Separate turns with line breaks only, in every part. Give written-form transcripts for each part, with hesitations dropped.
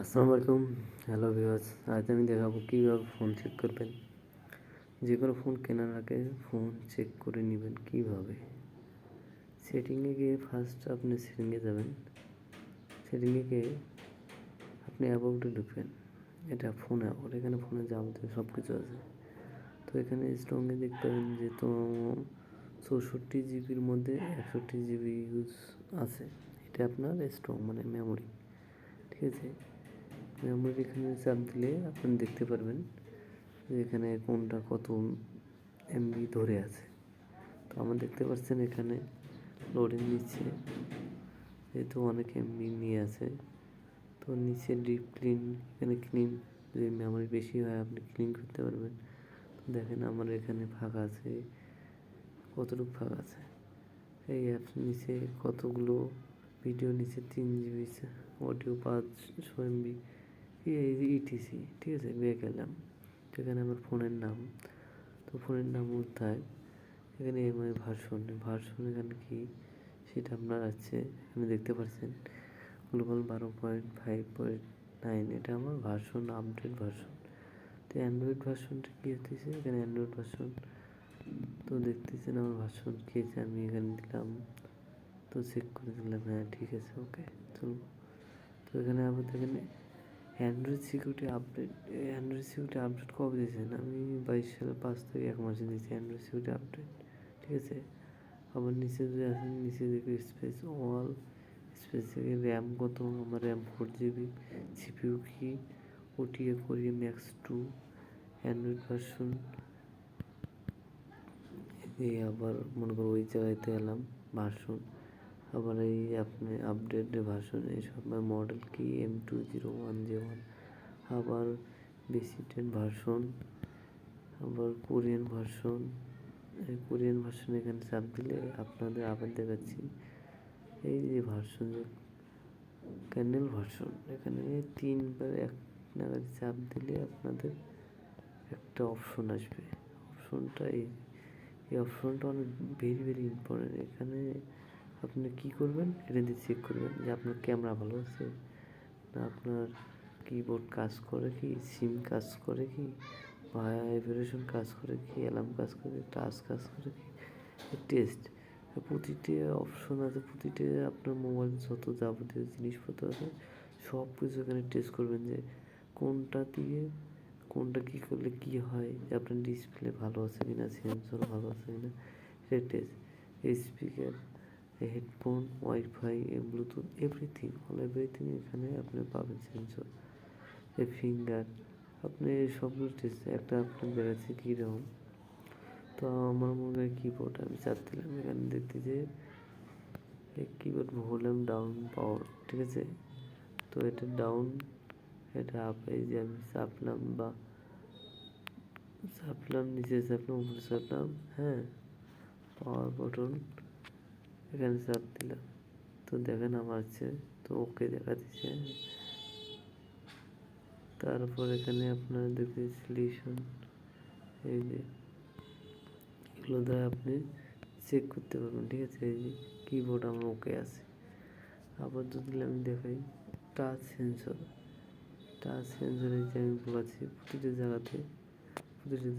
আসসালামু আলাইকুম। Hello viewers, আজ আমি দেখাবো কীভাবে ফোন চেক করবেন। যে কোনো ফোন কেনার আগে ফোন চেক করে নেবেন কীভাবে। সেটিংয়ে গিয়ে ফার্স্ট আপনি সেটিংয়ে যাবেন। সেটিংয়ে গিয়ে আপনি অ্যাবাউটে ঢুকবেন। এটা ফোন অ্যাবাউট, এখানে ফোনে যাবতীয় সব কিছু আছে। তো এখানে স্ট্রংয়ে দেখতে পাবেন যে তো 64 জিবির মধ্যে 61 জিবি ইউজ আছে। এটা আপনার স্ট্রং মানে মেমোরি, ঠিক আছে। মেমোরি এখানে চাপ দিলে আপনি দেখতে পারবেন যে এখানে কোনটা কত এমবি ধরে আছে। তো আমার দেখতে পাচ্ছেন এখানে লোডিং নিচ্ছে, যেহেতু অনেক এমবি নিয়ে আছে। তো নিচে ডিপ ক্লিন, এখানে ক্লিন যদি মেমোরি বেশি হয় আপনি ক্লিন করতে পারবেন। তো দেখেন আমার এখানে ফাঁকা আছে, কতটুকু ফাঁকা আছে। এই অ্যাপস নিচে কতগুলো ভিডিও নিচে 3 জিবি, অডিও 500 MB, ইটিসি, ঠিক আছে। ব্যাক এলাম, এখানে আমার ফোনের নাম, তো ফোনের নাম কোথায়, এখানে এমআই ভার্সন এখানে কি সেটা আপনার আছে, এখানে দেখতে পাচ্ছেন গ্লোবাল 12.5.9, এটা আমার ভার্সন, আপডেট ভার্সন। তো অ্যান্ড্রয়েড ভার্সনটা কী হতেছে, এখানে অ্যান্ড্রয়েড ভার্সন। তো দেখতেছেন আমার ভার্সন কী আছে, আমি এখানে দিলাম, তো চেক করে দিলাম, হ্যাঁ ঠিক আছে, ওকে চলবো। তো এখানে আবার দেখেন অ্যান্ড্রয়েড সিকিউরিটি আপডেট কবে দিয়েছেন, আমি 22 সালে 5 থেকে 1 মাসে দিয়েছি অ্যান্ড্রয়েড সিকিউরিটি আপডেট, ঠিক আছে। আবার নিচে যদি আসেন, নিচে দেখি স্পেস অল, স্পেস থেকে র্যাম কত, আমার র্যাম 4 GB, সিপিইউ কি OTA Korea max 2, Android version. এই আবার মনে করো ওই জায়গাতে এলাম ভার্সন, আবার এই আপনি আপডেট ভার্সন, এই সব মডেল কি M2001J1, আবার বেসি 10 ভার্সন, আবার কোরিয়ান ভার্সন। এই কোরিয়ান ভার্সন এখানে চাপ দিলে আপনাদের আবার দেখাচ্ছি এই যে ভার্সন, যে ক্যান্ডেল ভার্সন, এখানে 3বার এক নাগারে চাপ দিলে আপনাদের একটা অপশন আসবে। অপশনটা এই অপশনটা অনেক ভেরি ইম্পর্টেন্ট। এখানে আপনি কী করবেন, এটা দিয়ে চেক করবেন যে আপনার ক্যামেরা ভালো আছে না, আপনার কিবোর্ড কাজ করে কি, সিম কাজ করে কি, ভাইব্রেশন কাজ করে কি, অ্যালার্ম কাজ করে, টাচ কাজ করে কি, টেস্ট। প্রতিটি অপশন আছে, প্রতিটি আপনার মোবাইল যত যাবতীয় জিনিসপত্র আছে সব কিছু এখানে টেস্ট করবেন যে কোনটা দিয়ে কোনটা কী করলে কী হয়, যে আপনার ডিসপ্লে ভালো আছে কিনা, সেন্সর ভালো আছে কিনা, সেটা test. Speaker, headphone, wifi, Bluetooth, everything এখানে আপনি পাবেন। সেন্সর, ফিঙ্গার, আপনি সবগুলো টেস্ট একটা আপনার দেখাচ্ছে কীরকম। তো আমার মনে হয় কিবোর্ড, আমি চাপ দিলাম, এখানে দেখতে যে এই কিবোর্ড ভলিউম ডাউন পাওয়ার, ঠিক আছে। তো এটা ডাউন, এটা আপ, এই যে আমি চাপলাম নিচে চাপলাম, উপরে চাপলাম, হ্যাঁ, পাওয়ার বাটন এখানে চাপ দিলাম। তো দেখেন আমার হচ্ছে, তো ওকে দেখা দিচ্ছে। তারপর এখানে আপনারা দেখতে সলিউশন, এই যে এগুলো দ্বারা আপনি চেক করতে পারবেন, ঠিক আছে। এই যে কিবোর্ড আমার ওকে আছে। আবার যদি আমি দেখাই টাচ সেন্সর, এই যে আমি বলেছি প্রতিটি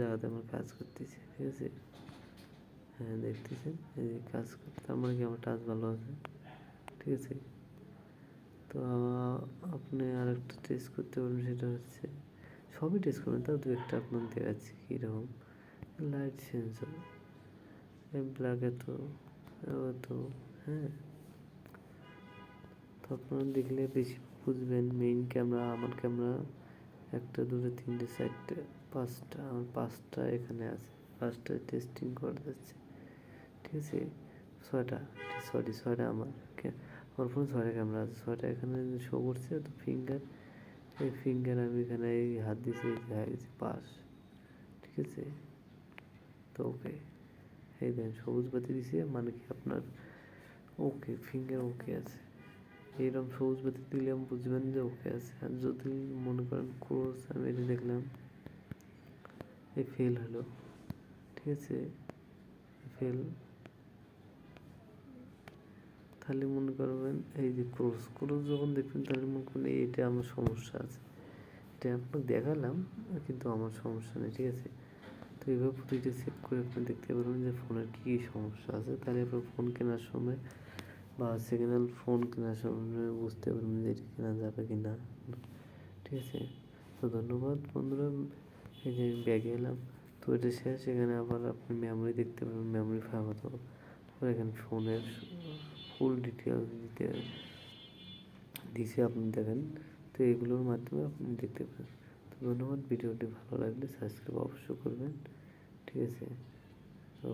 জায়গাতে আমার কাজ করতেছে, ঠিক আছে। হ্যাঁ দেখতেছেন এই যে কাজ করতে, তার মানে কি আমার টাচ ভালো আছে, ঠিক আছে। তো আপনি আর একটা টেস্ট করতে পারবেন, সেটা হচ্ছে সবই টেস্ট করবেন, তাও দু একটা আপনার দেখাচ্ছি কীরকম। লাইট সেন্সর, ব্ল্যাক এত, হ্যাঁ। তো আপনারা দেখলে বেশি বুঝবেন। মেইন ক্যামেরা, আমার ক্যামেরা 1 2 3 4 5টা, আমার 5টা এখানে আছে, 5টা টেস্টিং করা যাচ্ছে, ঠিক আছে। 6টা, ছয়টা আমার ফোনে 6টা ক্যামেরা আছে, 6টা এখানে শো করছে। তো ফিঙ্গার আমি এখানে এই হাত দিয়েছি, দেখা গেছে পাস, ঠিক আছে। তো ওকে, এই দেন সবুজ বাতি দিছে, মানে কি আপনার ওকে, ফিঙ্গার ওকে আছে। এইরকম সবুজ বাতি দিলে আমি বুঝবেন যে ওকে আছে। আর যদি মনে করেন ক্রস, আমি এটা দেখলাম এই ফেল হলো, ঠিক আছে, ফেল খালি মনে করবেন এই যে ক্রস ক্রস যখন দেখবেন তাহলে মনে করবেন এইটা আমার সমস্যা আছে, এটা আপনাকে দেখালাম কিন্তু আমার সমস্যা নেই, ঠিক আছে। তো এইভাবে প্রতিটা চেক করে আপনি দেখতে পারবেন যে ফোনের কী কী সমস্যা আছে, তাহলে আপনার ফোন কেনার সময় বা সেকেন্ড হ্যান্ড ফোন কেনার সময় বুঝতে পারবেন যে এটা কেনা যাবে কি না, ঠিক আছে। তো ধন্যবাদ বন্ধুরা, এই যে ব্যাগে এলাম, তো এটা শেষ। এখানে আবার আপনি মেমোরি দেখতে পাবেন, মেমোরি ফাইভ অথবা এখানে ফোনের ফুল ডিটেলস দিছে আপনি দেখেন। তো এগুলোর মাধ্যমে আপনি দেখতে পারেন। তো ধন্যবাদ, ভিডিওটি ভালো লাগলে সাবস্ক্রাইব অবশ্যই করবেন, ঠিক আছে। তো